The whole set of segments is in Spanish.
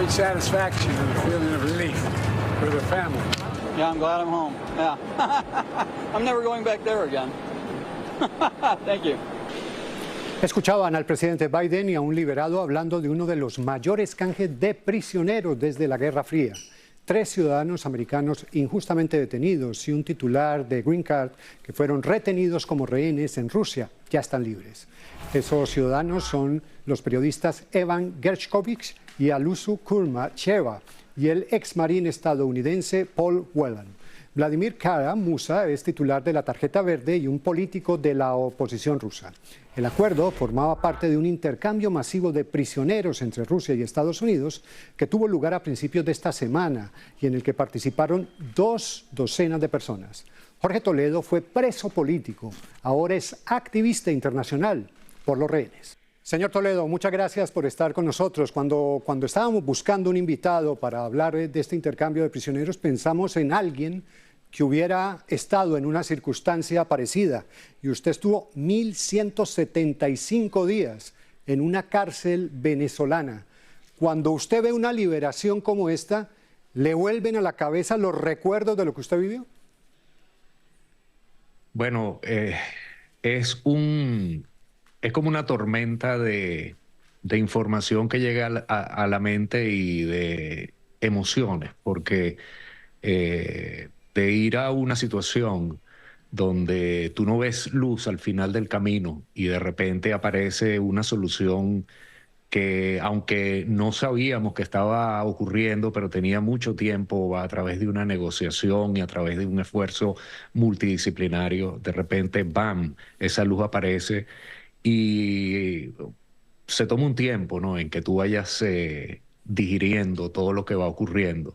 great satisfaction and a feeling of relief for the family. Yeah, I'm glad I'm home. Yeah. I'm never going back there again. Thank you. Escuchaban al presidente Biden y a un liberado hablando de uno de los mayores canjes de prisioneros desde la Guerra Fría. 3 ciudadanos americanos injustamente detenidos y un titular de Green Card que fueron retenidos como rehenes en Rusia ya están libres. Esos ciudadanos son los periodistas Evan Gershkovich y Alusu Kurmacheva y el ex marín estadounidense Paul Whelan. Vladimir Kara-Murza es titular de la Tarjeta Verde y un político de la oposición rusa. El acuerdo formaba parte de un intercambio masivo de prisioneros entre Rusia y Estados Unidos que tuvo lugar a principios de esta semana y en el que participaron 2 docenas de personas. Jorge Toledo fue preso político, ahora es activista internacional por los rehenes. Señor Toledo, muchas gracias por estar con nosotros. Cuando estábamos buscando un invitado para hablar de este intercambio de prisioneros, pensamos en alguien que hubiera estado en una circunstancia parecida. Y usted estuvo 1.175 días en una cárcel venezolana. Cuando usted ve una liberación como esta, ¿le vuelven a la cabeza los recuerdos de lo que usted vivió? Bueno, es como una tormenta de información que llega a la mente y de emociones, porque de ir a una situación donde tú no ves luz al final del camino y de repente aparece una solución que, aunque no sabíamos que estaba ocurriendo, pero tenía mucho tiempo a través de una negociación y a través de un esfuerzo multidisciplinario, de repente, ¡bam!, esa luz aparece y se toma un tiempo, ¿no?, en que tú vayas digiriendo todo lo que va ocurriendo.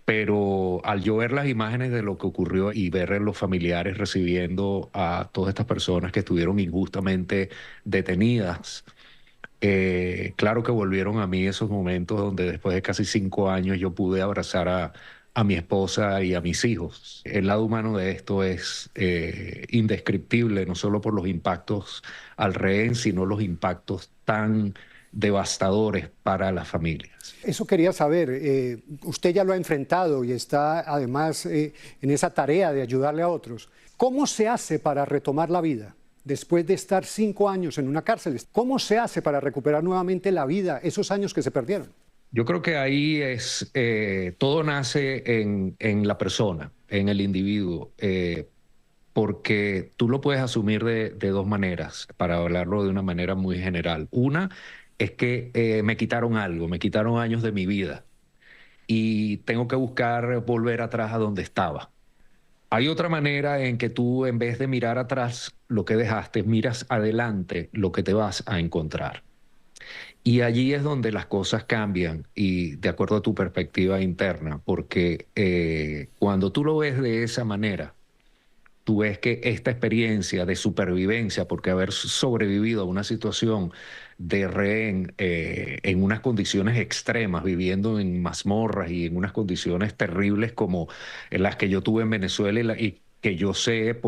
Pero al yo ver las imágenes de lo que ocurrió y ver a los familiares recibiendo a todas estas personas que estuvieron injustamente detenidas, claro que volvieron a mí esos momentos donde después de casi 5 años yo pude abrazar a mi esposa y a mis hijos. El lado humano de esto es indescriptible, no solo por los impactos al rehén, sino los impactos tan devastadores para las familias. Eso quería saber. Usted ya lo ha enfrentado y está además en esa tarea de ayudarle a otros. ¿Cómo se hace para retomar la vida después de estar 5 años en una cárcel? ¿Cómo se hace para recuperar nuevamente la vida, esos años que se perdieron? Yo creo que ahí todo nace en la persona, en el individuo, porque tú lo puedes asumir de 2 maneras, para hablarlo de una manera muy general. Una es que me quitaron algo, me quitaron años de mi vida y tengo que buscar volver atrás a donde estaba. Hay otra manera en que tú, en vez de mirar atrás lo que dejaste, miras adelante lo que te vas a encontrar. Y allí es donde las cosas cambian y de acuerdo a tu perspectiva interna, porque cuando tú lo ves de esa manera, tú ves que esta experiencia de supervivencia, porque haber sobrevivido a una situación de rehén en unas condiciones extremas, viviendo en mazmorras y en unas condiciones terribles como las que yo tuve en Venezuela y que yo sé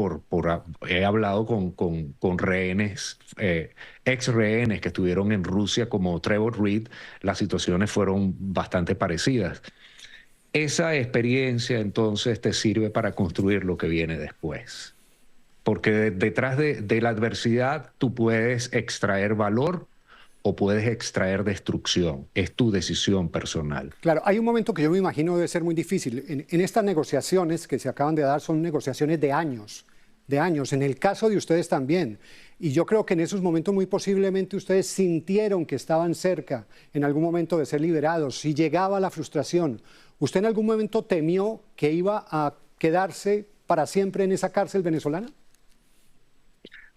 he hablado con rehenes, ex rehenes que estuvieron en Rusia como Trevor Reed, las situaciones fueron bastante parecidas. Esa experiencia entonces te sirve para construir lo que viene después. Porque detrás de la adversidad tú puedes extraer valor o puedes extraer destrucción. Es tu decisión personal. Claro, hay un momento que yo me imagino debe ser muy difícil. En estas negociaciones que se acaban de dar son negociaciones de años. En el caso de ustedes también. Y yo creo que en esos momentos muy posiblemente ustedes sintieron que estaban cerca en algún momento de ser liberados. Si llegaba la frustración, ¿usted en algún momento temió que iba a quedarse para siempre en esa cárcel venezolana?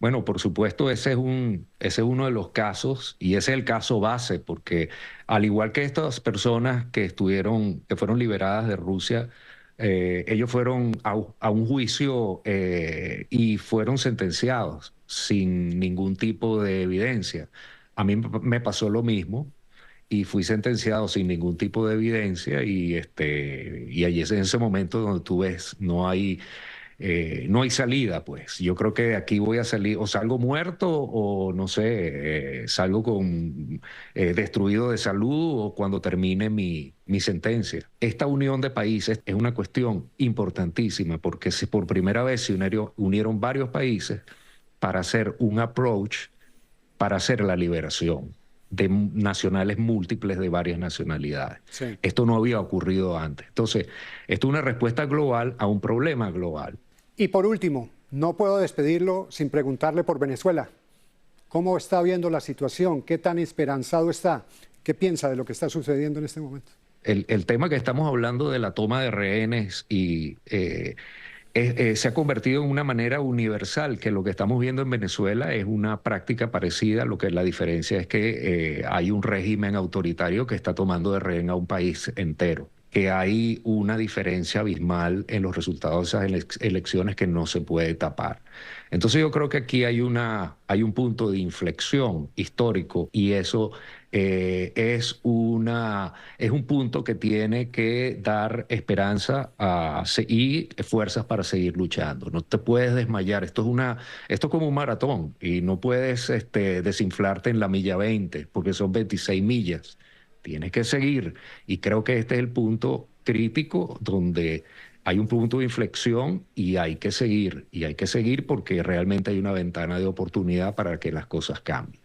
Bueno, por supuesto, ese es uno de los casos y ese es el caso base, porque al igual que estas personas que fueron liberadas de Rusia, ellos fueron a un juicio y fueron sentenciados sin ningún tipo de evidencia. A mí me pasó lo mismo y fui sentenciado sin ningún tipo de evidencia y allí es en ese momento donde tú ves, no hay no hay salida, pues. Yo creo que de aquí voy a salir, o salgo muerto, o no sé, salgo con destruido de salud, o cuando termine mi sentencia. Esta unión de países es una cuestión importantísima, porque por primera vez se unieron varios países para hacer un approach para hacer la liberación de nacionales múltiples de varias nacionalidades. Sí. Esto no había ocurrido antes. Entonces, esto es una respuesta global a un problema global. Y por último, no puedo despedirlo sin preguntarle por Venezuela. ¿Cómo está viendo la situación? ¿Qué tan esperanzado está? ¿Qué piensa de lo que está sucediendo en este momento? El tema que estamos hablando de la toma de rehenes se ha convertido en una manera universal, que lo que estamos viendo en Venezuela es una práctica parecida, lo que la diferencia es que hay un régimen autoritario que está tomando de rehén a un país entero, que hay una diferencia abismal en los resultados de esas elecciones que no se puede tapar. Entonces yo creo que aquí hay un punto de inflexión histórico, y eso es un punto que tiene que dar esperanza y fuerzas para seguir luchando. No te puedes desmayar. Esto es como un maratón, y no puedes desinflarte en la milla 20 porque son 26 millas. Tienes que seguir, y creo que este es el punto crítico donde hay un punto de inflexión, y hay que seguir porque realmente hay una ventana de oportunidad para que las cosas cambien.